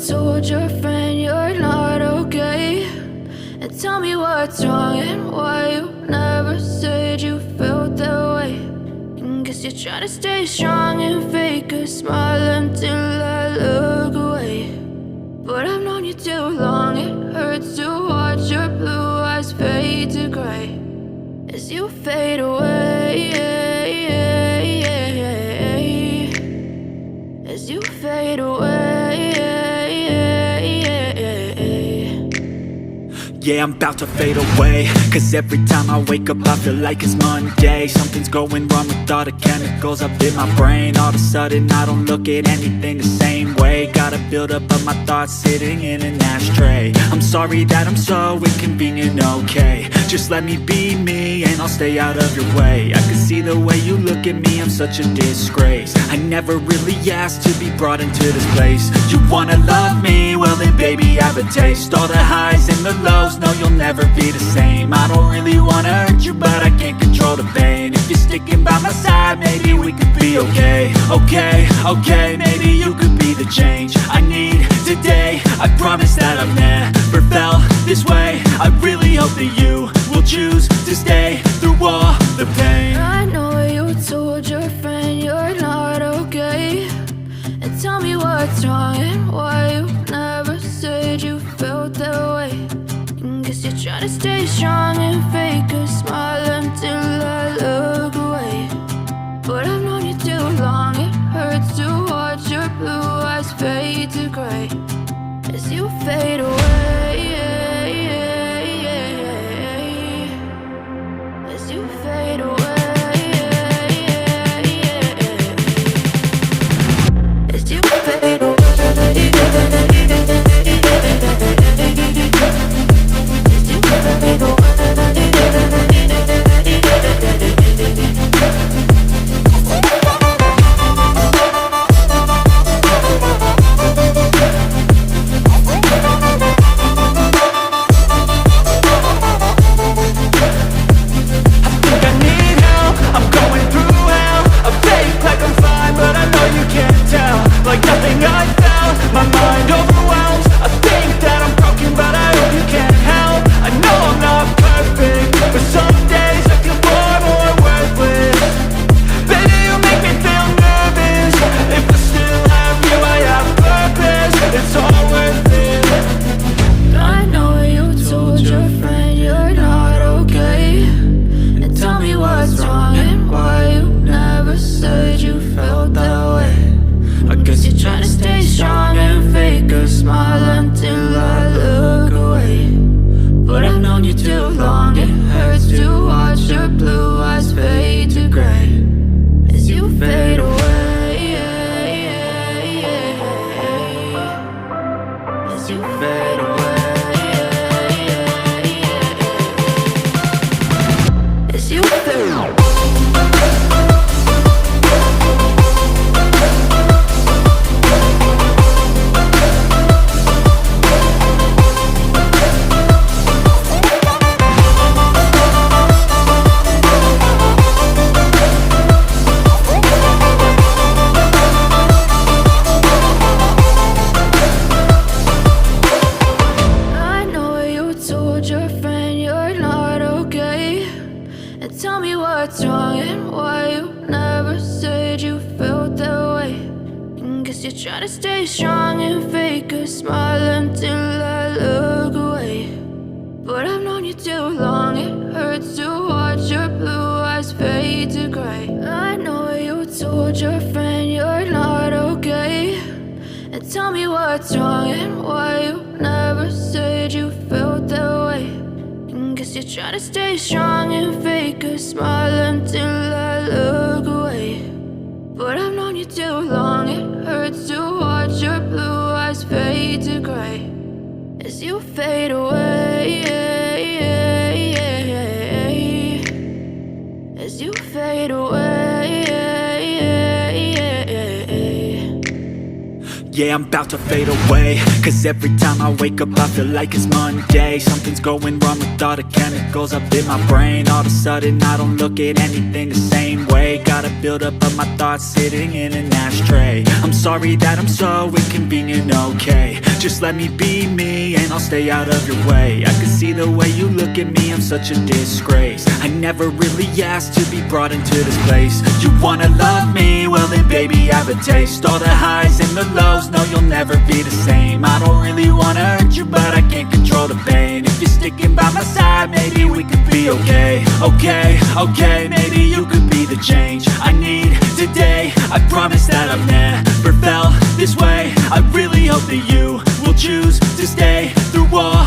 told your friend you're not okay? And tell me what's wrong and why you never said you felt that way. And guess you're trying to stay strong and fake a smile until I look away. But I've known you too long, it hurts to watch your blue eyes fade to gray as you fade away, as you fade away. Yeah, I'm about to fade away, cause every time I wake up I feel like it's Monday. Something's going wrong with all the chemicals up in my brain. All of a sudden I don't look at anything the same way. Gotta build up of my thoughts sitting in an ashtray. I'm sorry that I'm so inconvenient, okay? Just let me be me and I'll stay out of your way. I can see the way you look at me, I'm such a disgrace. I never really asked to be brought into this place. You wanna love me? Well then baby I have a taste. All the highs and the lows, no you'll never be the same. I don't really wanna hurt you but I can't control the pain. If you're sticking by my side maybe we could be okay. Okay, maybe you could be the change I need today. I promise that I've never felt this way. I really hope that you will choose to stay through all the pain. I know you told your friend you're not okay. And tell me what's wrong and why you never said you felt that way. And guess you're trying to stay strong and fake a smile until I look away. But I've known you too long, it hurts to watch your blue eyes fade to gray as you fade away, as you fade away. As you fade away. Try to stay strong and fake a smile until I look away. But I've known you too long, it hurts to watch your blue eyes fade to gray. I know you told your friend you're not okay. And tell me what's wrong and why you never said you felt that way. And guess you're trying to stay strong and fake a smile until I look away. But I've known you too long, it hurts to watch your blue eyes fade to gray as you fade away, as you fade away. Yeah, I'm about to fade away, cause every time I wake up I feel like it's Monday. Something's going wrong with all the chemicals up in my brain. All of a sudden I don't look at anything the same way. Gotta build up of my thoughts sitting in an ashtray. I'm sorry that I'm so inconvenient, okay? Just let me be me and I'll stay out of your way. I can see the way you look at me, I'm such a disgrace. I never really asked to be brought into this place. You wanna love me? Well then baby, have a taste. All the highs and the lows, no you'll never be the same. I don't really wanna hurt you, but I can't control the pain. If you're sticking by my side, maybe we could be okay. Okay, maybe you could be the change I need today. I promise that I've never felt this way. I really hope that you will choose to stay through all